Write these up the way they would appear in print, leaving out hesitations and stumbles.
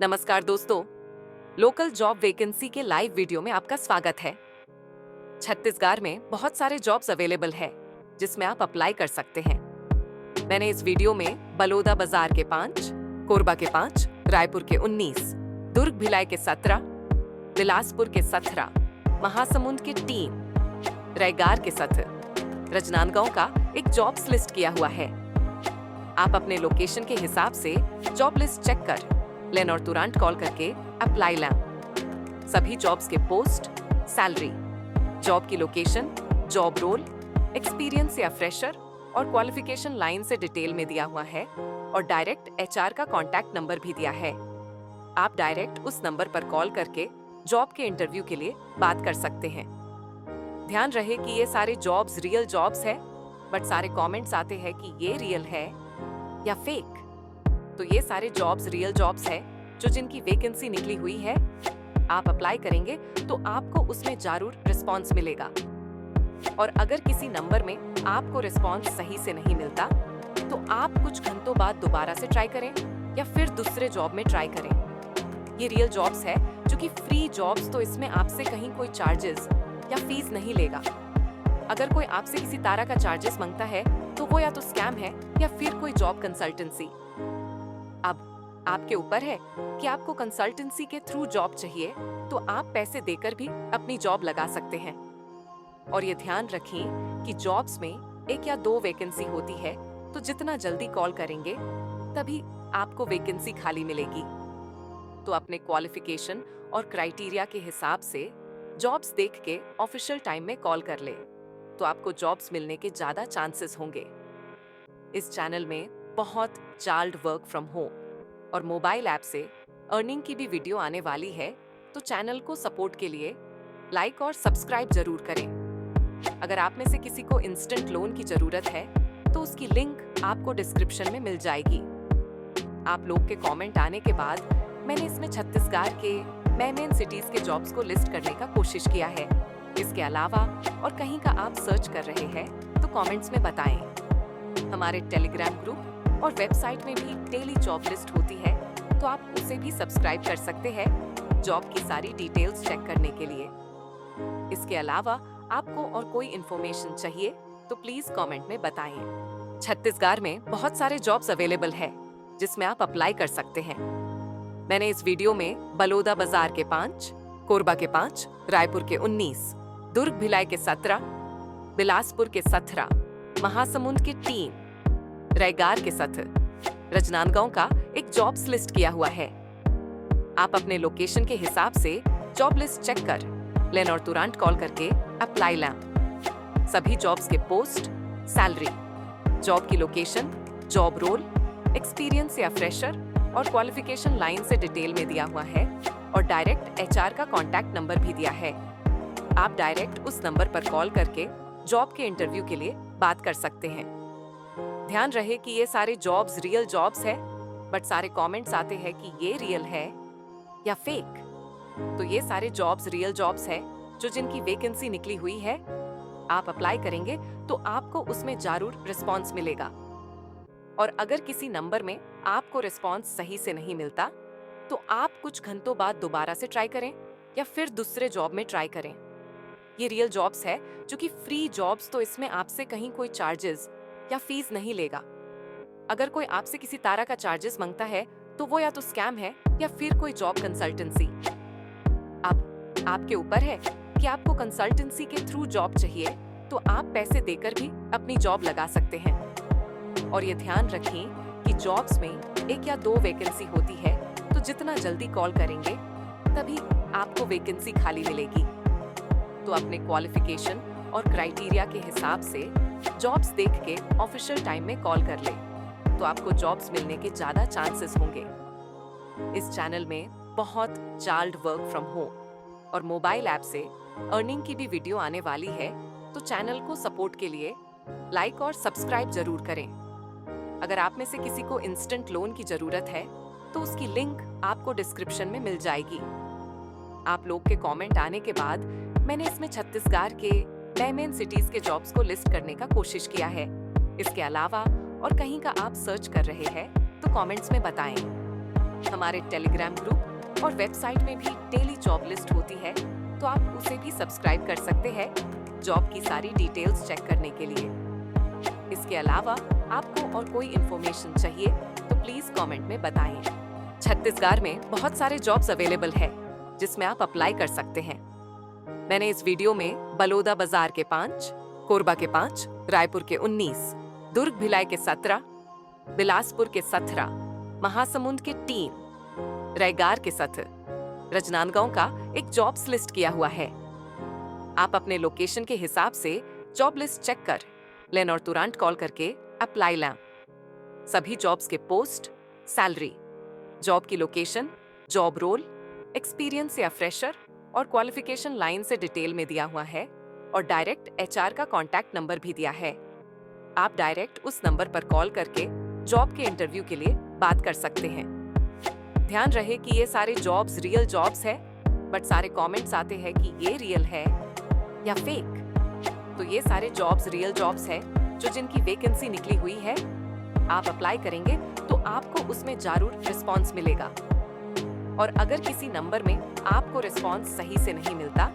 नमस्कार दोस्तों, local job vacancy के लाइव वीडियो में आपका स्वागत है। छत्तीसगढ़ में बहुत सारे जॉब्स अवेलेबल है जिसमें आप अप्लाई कर सकते हैं। मैंने इस वीडियो में बलौदा बाजार के 5, कोरबा के 5, रायपुर के 19, दुर्ग भिलाई के 17, बिलासपुर के 17, महासमुंद के 3, रायगढ़ के 7, राजनांदगांव का एक जॉब्स लिस्ट किया हुआ है। आप अपने लोकेशन के हिसाब से जॉब लिस्ट चेक कर लें और तुरंत कॉल करके अप्लाई लें। सभी जॉब्स के पोस्ट, सैलरी, जॉब की लोकेशन, जॉब रोल, एक्सपीरियंस या फ्रेशर और क्वालिफिकेशन लाइन से डिटेल में दिया हुआ है और डायरेक्ट एचआर का कॉन्टैक्ट नंबर भी दिया है। आप डायरेक्ट उस नंबर पर कॉल करके जॉब के इंटरव्यू के लिए बात कर सकते हैं। ध्यान रहे कि ये सारे जॉब्स रियल जॉब्स है, बट सारे कमेंट्स आते हैं कि ये रियल है या फेक। तो ये सारे जॉब्स रियल जॉब्स है जो जिनकी वैकेंसी निकली हुई है। आप अप्लाई करेंगे तो आपको उसमें जरूर रिस्पांस मिलेगा। और अगर किसी नंबर में आपको रिस्पांस सही से नहीं मिलता तो आप कुछ घंटों बाद दोबारा से ट्राई करें या फिर दूसरे जॉब में ट्राई करें। ये रियल जॉब्स है जो कि फ्री जॉब्स, तो इसमें आपसे कहीं कोई चार्जेस या फीस नहीं लेगा। अगर कोई आपसे किसी तरह का चार्जेस मांगता है तो वो या तो स्कैम है या फिर कोई जॉब कंसल्टेंसी। अब आपके ऊपर है कि आपको कंसल्टेंसी के थ्रू जॉब चाहिए तो आप पैसे देकर भी अपनी जॉब लगा सकते हैं। और ये ध्यान रखें कि जॉब्स में 1 या 2 वैकेंसी होती है, तो जितना जल्दी कॉल करेंगे तभी आपको वैकेंसी खाली मिलेगी। तो अपने क्वालिफिकेशन और क्राइटेरिया के हिसाब से जॉब्स देख के ऑफिशियल टाइम में कॉल कर ले तो आपको जॉब्स मिलने के ज्यादा चांसेस होंगे। इस चैनल में बहुत जल्द वर्क फ्रॉम होम और मोबाइल ऐप से अर्निंग की भी वीडियो आने वाली है, तो चैनल को सपोर्ट के लिए लाइक और सब्सक्राइब जरूर करें। अगर आप में से किसी को इंस्टेंट लोन की जरूरत है तो उसकी लिंक आपको डिस्क्रिप्शन में मिल जाएगी। आप लोग के कमेंट आने के बाद मैंने इसमें छत्तीसगढ़ के मेन सिटीज के जॉब्स को लिस्ट करने का कोशिश किया है। इसके अलावा और कहीं का आप सर्च कर रहे हैं तो कमेंट्स में बताएं। हमारे टेलीग्राम ग्रुप और वेबसाइट में भी डेली जॉब लिस्ट होती है, तो आप उसे भी सब्सक्राइब कर सकते हैं जॉब की सारी डिटेल्स चेक करने के लिए। इसके अलावा आपको और कोई इन्फॉर्मेशन चाहिए तो प्लीज कमेंट में बताएं। छत्तीसगढ़ में बहुत सारे जॉब्स अवेलेबल है जिसमें आप अप्लाई कर सकते हैं। मैंने इस वीडियो में बलौदा बाजार के 5, कोरबा के 5, रायपुर के 19, दुर्ग भिलाई के 17, बिलासपुर के 17, महासमुंद के 3, रायगढ़ के 7, राजनांदगांव का एक जॉब्स लिस्ट किया हुआ है। आप अपने लोकेशन के हिसाब से जॉब लिस्ट चेक कर लें और तुरंत कॉल करके अप्लाई लें। सभी जॉब्स के पोस्ट, सैलरी, जॉब की लोकेशन, जॉब रोल, एक्सपीरियंस या फ्रेशर और क्वालिफिकेशन लाइन से डिटेल में दिया हुआ है और डायरेक्ट एचआर का कॉन्टैक्ट नंबर भी दिया है। आप डायरेक्ट उस नंबर पर कॉल करके जॉब के इंटरव्यू के लिए बात कर सकते हैं। ध्यान रहे कि ये सारे जॉब्स रियल जॉब्स है, बट सारे कमेंट्स आते हैं कि ये रियल है या फेक। तो ये सारे जॉब्स रियल जॉब्स है जो जिनकी वैकेंसी निकली हुई है। आप अप्लाई करेंगे तो आपको उसमें जरूर रिस्पांस मिलेगा। और अगर किसी नंबर में आपको रिस्पांस सही से नहीं मिलता तो आप कुछ घंटों बाद दोबारा से ट्राई करें या फिर दूसरे जॉब में ट्राई करें। ये रियल जॉब्स है जो कि फ्री जॉब्स, तो इसमें आपसे कहीं कोई चार्जेस या फीस नहीं लेगा। अगर कोई आपसे किसी तरह का चार्जेस मांगता है तो वो या तो स्कैम है या फिर कोई जॉब कंसल्टेंसी। अब आपके ऊपर है कि आपको कंसल्टेंसी के थ्रू जॉब चाहिए तो आप पैसे देकर भी अपनी जॉब लगा सकते हैं। और ये ध्यान रखें कि जॉब्स में 1 या 2 वैकेंसी होती है, तो जितना जल्दी कॉल करेंगे तभी आपको वैकेंसी खाली मिलेगी। तो अपने क्वालिफिकेशन और क्राइटेरिया के हिसाब से जॉब्स देख के ऑफिशियल टाइम में कॉल कर ले तो आपको जॉब्स मिलने के ज्यादा चांसेस होंगे। इस चैनल में बहुत जल्द वर्क फ्रॉम होम और मोबाइल ऐप से अर्निंग की भी वीडियो आने वाली है, तो चैनल को सपोर्ट के लिए लाइक और सब्सक्राइब जरूर करें। अगर आप में से किसी को इंस्टेंट लोन की जरूरत है तो उसकी लिंक आपको डिस्क्रिप्शन में मिल जाएगी। आप लोग के कमेंट आने के बाद मैंने इसमें छत्तीसगढ़ के मेन सिटीज के जॉब्स को लिस्ट करने का कोशिश किया है। इसके अलावा और कहीं का आप सर्च कर रहे हैं तो कमेंट्स में बताएं। हमारे टेलीग्राम ग्रुप और वेबसाइट में भी डेली जॉब लिस्ट होती है, तो आप उसे भी सब्सक्राइब कर सकते हैं जॉब की सारी डिटेल्स चेक करने के लिए। इसके अलावा आपको और कोई इन्फॉर्मेशन चाहिए तो प्लीज कमेंट में बताएं। छत्तीसगढ़ में बहुत सारे जॉब्स अवेलेबल है जिसमें आप अप्लाई कर सकते हैं। मैंने इस वीडियो में बलौदा बाजार के 5, कोरबा के 5, रायपुर के 19, दुर्ग भिलाई के 17, बिलासपुर के 17, महासमुंद के 3, रायगार के 7, राजनांदगांव का एक जॉब्स लिस्ट किया हुआ है। आप अपने लोकेशन के हिसाब से जॉब लिस्ट चेक कर लें और तुरंत कॉल करके अप्लाई लें। सभी जॉब्स के पोस्ट, सैलरी, जॉब की लोकेशन, जॉब रोल, एक्सपीरियंस या फ्रेशर और क्वालिफिकेशन लाइन से डिटेल में दिया हुआ है और डायरेक्ट एचआर का कॉन्टैक्ट नंबर भी दिया है। आप डायरेक्ट उस नंबर पर कॉल करके जॉब के इंटरव्यू के लिए बात कर सकते हैं। ध्यान रहे कि ये सारे जॉब्स रियल जॉब्स है, बट सारे कमेंट्स आते हैं कि ये रियल है या फेक। तो ये सारे जॉब्स रियल जॉब्स है जो जिनकी वैकेंसी निकली हुई है। आप अप्लाई करेंगे तो आपको उसमें जरूर रिस्पॉन्स मिलेगा। और अगर किसी नंबर में आपको रिस्पॉन्स सही से नहीं मिलता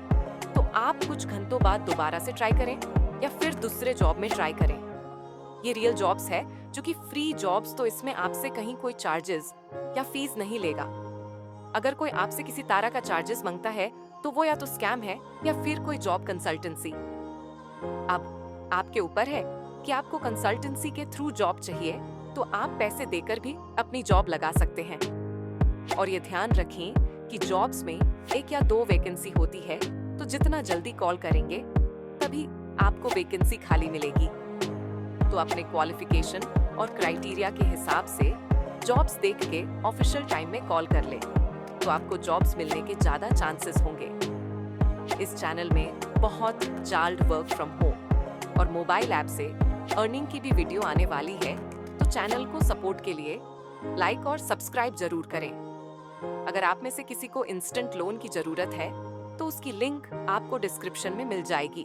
तो आप कुछ घंटों बाद दोबारा से ट्राई करें या फिर दूसरे जॉब में ट्राई करें। ये रियल जॉब्स है जो कि फ्री जॉब्स, तो इसमें आपसे कहीं कोई चार्जेस या फीस नहीं लेगा। अगर कोई आपसे किसी तरह का चार्जेस मांगता है तो वो या तो स्कैम है या फिर कोई जॉब कंसल्टेंसी। अब आपके ऊपर है कि आपको कंसल्टेंसी के थ्रू जॉब चाहिए तो आप पैसे देकर भी अपनी जॉब लगा सकते हैं। और ये ध्यान रखें कि जॉब्स में 1 या 2 वैकेंसी होती है, तो जितना जल्दी कॉल करेंगे तभी आपको वैकेंसी खाली मिलेगी। तो अपने क्वालिफिकेशन और क्राइटेरिया के हिसाब से जॉब्स देख के ऑफिशियल टाइम में कॉल कर ले, तो आपको जॉब्स मिलने के ज्यादा चांसेस होंगे। इस चैनल में बहुत जल्द वर्क फ्रॉम होम और मोबाइल ऐप से अर्निंग की भी वीडियो आने वाली है, तो चैनल को सपोर्ट के लिए लाइक और सब्सक्राइब जरूर करें। अगर आप में से किसी को इंस्टेंट लोन की जरूरत है तो उसकी लिंक आपको डिस्क्रिप्शन में मिल जाएगी।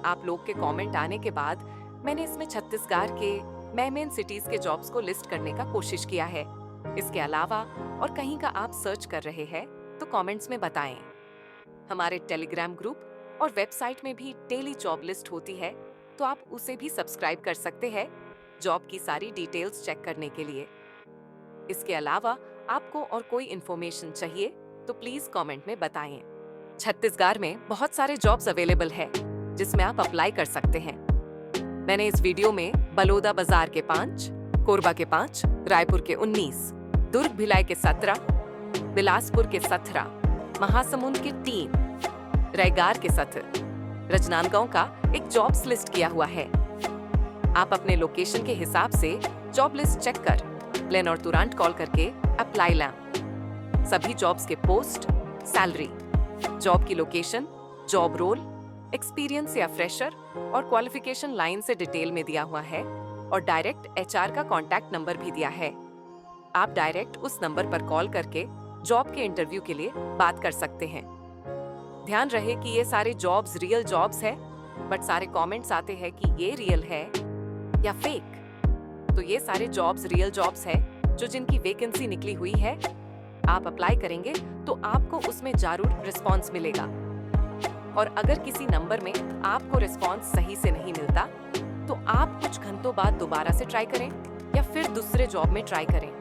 आप लोग के कमेंट आने के बाद मैंने इसमें छत्तीसगढ़ के मेन सिटीज के जॉब्स को लिस्ट करने का कोशिश किया है। इसके अलावा और कहीं का आप सर्च कर रहे हैं तो कमेंट्स में बताएं। हमारे टेलीग्राम ग्रुप और वेबसाइट में भी डेली जॉब लिस्ट होती है, तो आप उसे भी सब्सक्राइब कर सकते हैं जॉब की सारी डिटेल्स चेक करने के लिए। इसके अलावा आपको और कोई इन्फॉर्मेशन चाहिए तो प्लीज कमेंट में बताएं। छत्तीसगढ़ में बहुत सारे जॉब्स अवेलेबल है जिसमें आप अप्लाई कर सकते हैं। मैंने इस वीडियो में बलौदा बाजार के 5, कोरबा के 5, रायपुर के 19, दुर्ग भिलाई के 17, बिलासपुर के 17, महासमुंद के 3, रायगार के 7, राजनांदगांव का एक जॉब्स लिस्ट किया हुआ है। आप अपने लोकेशन के हिसाब से जॉब लिस्ट चेक कर लें और तुरंत कॉल करके अप्लाई लें। सभी जॉब्स के पोस्ट, सैलरी, जॉब की लोकेशन, जॉब रोल, एक्सपीरियंस या फ्रेशर और क्वालिफिकेशन लाइन से डिटेल में दिया हुआ है और डायरेक्ट एचआर का कॉन्टैक्ट नंबर भी दिया है। आप डायरेक्ट उस नंबर पर कॉल करके जॉब के इंटरव्यू के लिए बात कर सकते हैं। ध्यान रहे कि ये सारे जॉब्स रियल जॉब्स है, बट सारे कमेंट्स आते हैं कि ये रियल है या फेक। तो ये सारे जॉब्स रियल जॉब्स है जो जिनकी वैकेंसी निकली हुई है। आप अप्लाई करेंगे तो आपको उसमें जरूर रिस्पॉन्स मिलेगा। और अगर किसी नंबर में आपको रिस्पॉन्स सही से नहीं मिलता तो आप कुछ घंटों बाद दोबारा से ट्राई करें या फिर दूसरे जॉब में ट्राई करें।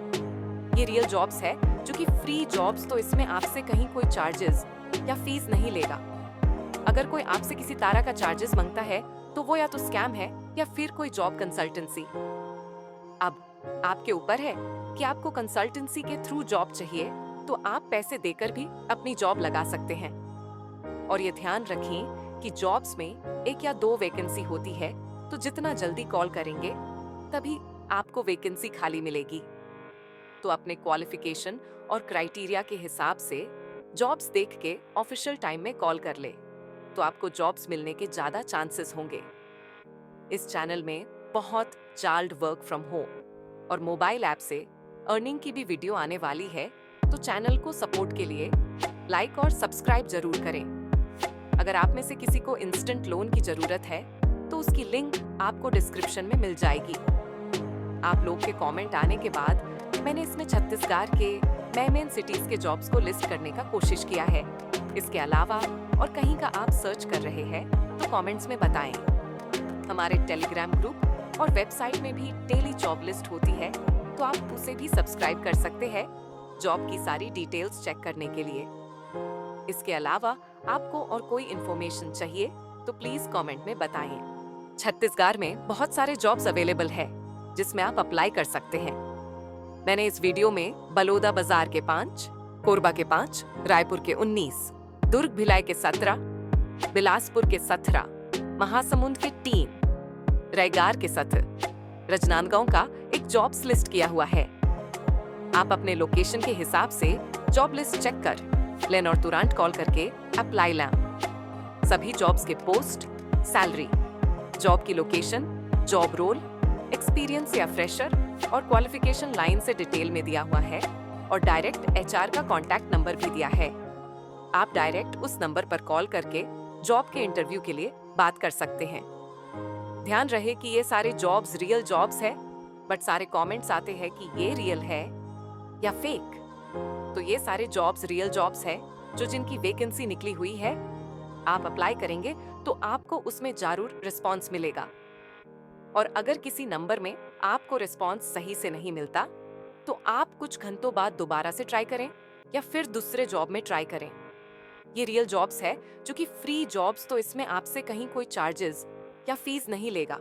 ये रियल जॉब्स है जो कि फ्री जॉब्स, तो इसमें आपसे कहीं कोई चार्जेस या फीस नहीं लेगा। अगर कोई आपसे किसी तरह का चार्जेस मांगता है तो वो या तो स्कैम है या फिर कोई जॉब कंसल्टेंसी। अब आपके ऊपर है कि आपको कंसल्टेंसी के थ्रू जॉब चाहिए तो आप पैसे देकर भी अपनी जॉब लगा सकते हैं। और ये ध्यान रखें कि जॉब्स में 1 या 2 वैकेंसी होती है, तो जितना जल्दी कॉल करेंगे तभी आपको वैकेंसी खाली मिलेगी। तो अपने क्वालिफिकेशन और क्राइटेरिया के हिसाब से जॉब्स देख के ऑफिशियल टाइम में कॉल कर ले, तो आपको जॉब्स मिलने के ज्यादा चांसेस होंगे। इस चैनल में बहुत जल्द वर्क फ्रॉम होम और मोबाइल ऐप से अर्निंग की भी वीडियो आने वाली है, तो चैनल को सपोर्ट के लिए लाइक और सब्सक्राइब जरूर करें। अगर आप में से किसी को इंस्टेंट लोन की जरूरत है तो उसकी लिंक आपको डिस्क्रिप्शन में मिल जाएगी। आप लोग के कमेंट आने के बाद मैंने इसमें छत्तीसगढ़ के मेन सिटीज के जॉब्स को लिस्ट करने का कोशिश किया है। इसके अलावा और कहीं का आप सर्च कर रहे हैं तो कमेंट्स में बताएं। हमारे टेलीग्राम ग्रुप और वेबसाइट में भी डेली जॉब लिस्ट होती है, तो आप उसे भी सब्सक्राइब कर सकते हैं जॉब की सारी डिटेल्स चेक करने के लिए। इसके अलावा आपको और कोई इन्फॉर्मेशन चाहिए तो प्लीज कमेंट में बताएं। छत्तीसगढ़ में बहुत सारे जॉब्स अवेलेबल है जिसमें आप अप्लाई कर सकते हैं। मैंने इस वीडियो में बलौदा बाजार के 5, कोरबा के 5, रायपुर के 19, दुर्ग भिलाई के 17, बिलासपुर के 17, महासमुंद के 3, रायगढ़ के 7, राजनांदगांव का एक जॉब्स लिस्ट किया हुआ है। आप अपने लोकेशन के हिसाब से जॉब लिस्ट चेक कर लें और तुरंत कॉल करके अप्लाई लें। सभी जॉब्स के पोस्ट, सैलरी, जॉब की लोकेशन, जॉब रोल, एक्सपीरियंस या फ्रेशर और क्वालिफिकेशन लाइन से डिटेल में दिया हुआ है और डायरेक्ट एचआर का कॉन्टैक्ट नंबर भी दिया है। आप डायरेक्ट उस नंबर पर कॉल करके जॉब के इंटरव्यू के लिए बात कर सकते हैं। ध्यान रहे कि ये सारे जॉब्स रियल जॉब्स है, बट सारे कमेंट्स आते हैं कि ये रियल है या फेक। तो ये सारे जॉब्स रियल जॉब्स है जो जिनकी वैकेंसी निकली हुई है। आप अप्लाई करेंगे तो आपको उसमें जरूर रिस्पॉन्स मिलेगा। और अगर किसी नंबर में आपको रिस्पॉन्स सही से नहीं मिलता तो आप कुछ घंटों बाद दोबारा से ट्राई करें या फिर दूसरे जॉब में ट्राई करें। ये रियल जॉब्स है जो कि फ्री जॉब्स, तो इसमें आपसे कहीं कोई चार्जेस या फीस नहीं लेगा।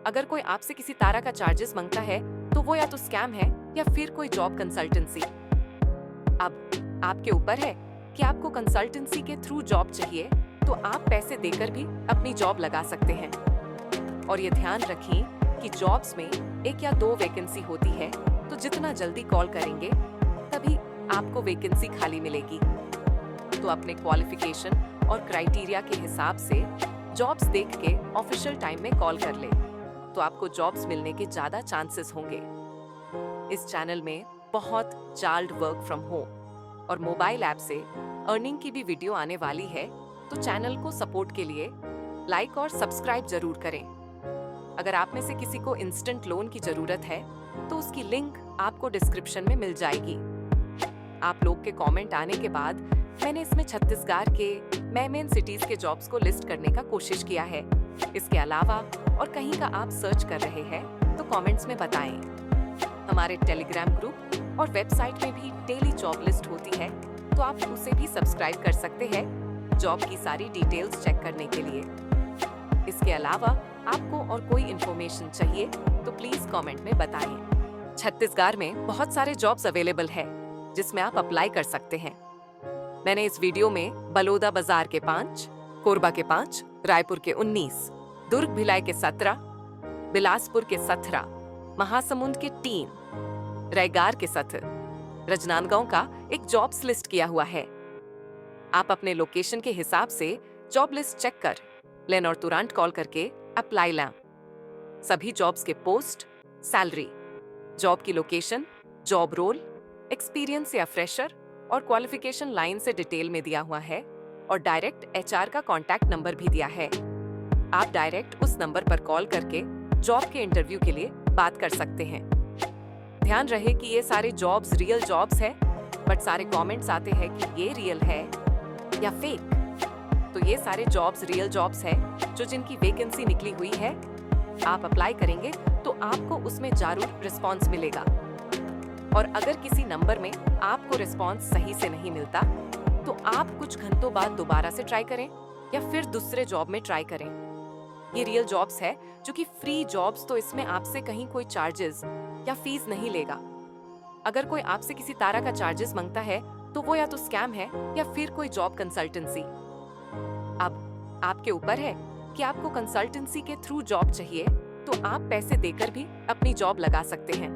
अगर कोई आपसे किसी तरह का चार्जेस मांगता है तो वो या तो स्कैम है या फिर कोई जॉब कंसल्टेंसी। अब आपके ऊपर है कि आपको कंसल्टेंसी के थ्रू जॉब चाहिए तो आप पैसे देकर भी अपनी जॉब लगा सकते हैं। और ये ध्यान रखें कि जॉब्स में 1 या 2 वैकेंसी होती है, तो जितना जल्दी कॉल करेंगे तभी आपको वैकेंसी खाली मिलेगी। तो अपने क्वालिफिकेशन और क्राइटेरिया के हिसाब से जॉब्स देख के ऑफिशियल टाइम में कॉल कर ले, तो आपको जॉब्स मिलने के ज्यादा चांसेस होंगे। इस चैनल में बहुत चाइल्ड वर्क फ्रॉम होम और मोबाइल ऐप से अर्निंग की भी वीडियो आने वाली है, तो चैनल को सपोर्ट के लिए लाइक और सब्सक्राइब जरूर करें। अगर आप में से किसी को इंस्टेंट लोन की जरूरत है तो उसकी लिंक आपको डिस्क्रिप्शन में मिल जाएगी। आप लोग के कमेंट आने के बाद मैंने इसमें छत्तीसगढ़ के मेन सिटीज के जॉब्स को लिस्ट करने का कोशिश किया है। इसके अलावा और कहीं का आप सर्च कर रहे हैं तो कमेंट्स में बताएं। हमारे टेलीग्राम ग्रुप और वेबसाइट में भी डेली जॉब लिस्ट होती है, तो आप उसे भी सब्सक्राइब कर सकते हैं जॉब की सारी डिटेल्स चेक करने के लिए। इसके अलावा आपको और कोई इन्फॉर्मेशन चाहिए तो प्लीज कमेंट में बताएं। छत्तीसगढ़ में बहुत सारे जॉब्स अवेलेबल है जिसमें आप अप्लाई कर सकते हैं। मैंने इस वीडियो में बलौदा बाजार के 5, कोरबा के 5, रायपुर के 19, दुर्ग भिलाई के 17, बिलासपुर के 17, महासमुंद के 3, रायगढ़ के 7, राजनांदगांव का एक जॉब्स लिस्ट किया हुआ है। आप अपने लोकेशन के हिसाब से जॉब लिस्ट चेक कर लें और तुरंत कॉल करके अप्लाई लें। सभी जॉब्स के पोस्ट, सैलरी, जॉब की लोकेशन, जॉब रोल, एक्सपीरियंस या फ्रेशर और क्वालिफिकेशन लाइन से डिटेल में दिया हुआ है और डायरेक्ट एचआर का कॉन्टैक्ट नंबर भी दिया है। आप डायरेक्ट उस नंबर पर कॉल करके जॉब के इंटरव्यू के लिए बात कर सकते हैं। ध्यान रहे कि ये सारे जॉब्स रियल जॉब्स है, बट सारे कमेंट्स आते हैं कि ये रियल है या फेक। तो ये सारे जॉब्स रियल जॉब्स है जो जिनकी वैकेंसी निकली हुई है। आप अप्लाई करेंगे तो आपको उसमें जरूर रिस्पॉन्स मिलेगा। और अगर किसी नंबर में आपको रिस्पॉन्स सही से नहीं मिलता तो आप कुछ घंटों बाद दोबारा से ट्राई करें या फिर दूसरे जॉब में ट्राई करें। ये रियल जॉब्स है जो कि फ्री जॉब्स, तो इसमें आपसे कहीं कोई चार्जेस या फीस नहीं लेगा। अगर कोई आपसे किसी तरह का चार्जेस मांगता है तो वो या तो स्कैम है या फिर कोई जॉब कंसल्टेंसी। अब आपके ऊपर है कि आपको कंसल्टेंसी के थ्रू जॉब चाहिए तो आप पैसे देकर भी अपनी जॉब लगा सकते हैं।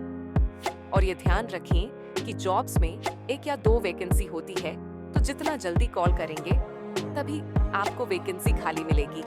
और ये ध्यान रखें कि जॉब्स में 1 या 2 वैकेंसी होती है, तो जितना जल्दी कॉल करेंगे तभी आपको वैकेंसी खाली मिलेगी।